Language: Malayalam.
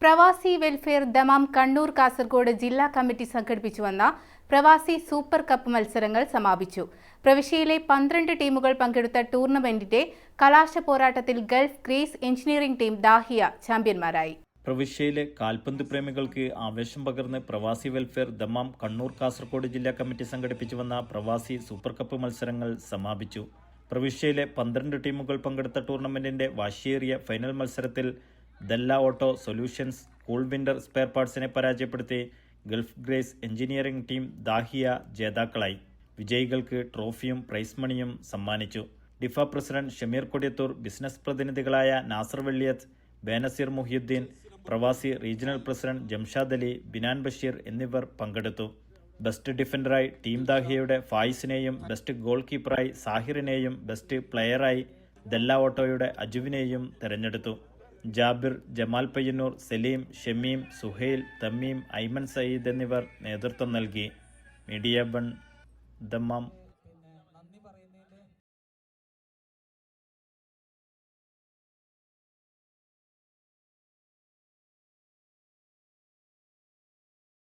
പ്രവാസി വെൽഫെയർ ദമാം കണ്ണൂർ കാസർഗോഡ് ജില്ലാ കമ്മിറ്റി സംഘടിപ്പിച്ചുവന്ന പ്രവാസി സൂപ്പർ കപ്പ് മത്സരങ്ങൾ സമാപിച്ചു. പ്രവിശ്യയിലെ 12 ടീമുകൾ പങ്കെടുത്ത ടൂർണമെന്റിന്റെ കലാശ പോരാട്ടത്തിൽ Gulf Grace Engineering team Dahiya ചാമ്പ്യന്മാരായി. പ്രവിശ്യയിലെ കാൽപന്ത് പ്രേമികൾക്ക് ആവേശം പകർന്ന് പ്രവാസി വെൽഫെയർ ദമാം കണ്ണൂർ കാസർഗോഡ് ജില്ലാ കമ്മിറ്റി സംഘടിപ്പിച്ചു വന്ന പ്രവാസി സൂപ്പർ കപ്പ് മത്സരങ്ങൾ സമാപിച്ചു. പ്രവിശ്യയിലെ 12 ടീമുകൾ പങ്കെടുത്ത ടൂർണമെന്റിന്റെ വാശിയേറിയ ഫൈനൽ മത്സരത്തിൽ Dalla Auto Solutions Cool Winder Spare പാർട്സിനെ പരാജയപ്പെടുത്തി Gulf Grace Engineering team Dahiya ജേതാക്കളായി. വിജയികൾക്ക് ട്രോഫിയും പ്രൈസ് മണിയും സമ്മാനിച്ചു. DIFA president Shameer Kodiyathur, business പ്രതിനിധികളായ നാസർ വെള്ളിയത്ത്, ബേനസീർ മുഹിയുദ്ദീൻ, പ്രവാസി റീജിയണൽ പ്രസിഡന്റ് ജംഷാദ് അലി, ബിനാൻ ബഷീർ എന്നിവർ പങ്കെടുത്തു. ബെസ്റ്റ് ഡിഫൻഡറായി ടീം ദാഹിയയുടെ ഫായിസിനെയും ബെസ്റ്റ് ഗോൾ കീപ്പറായി സാഹിറിനെയും ബെസ്റ്റ് പ്ലെയറായി ദല്ല ഓട്ടോയുടെ അജുവിനെയും തെരഞ്ഞെടുത്തു. ജാബിർ, ജമാൽ പയ്യന്നൂർ, സലീം, ഷമീം, സുഹൈൽ, തമീം, ഐമൻ സയ്യിദ് എന്നിവർ നേതൃത്വം നൽകി. Media 1 Dammam.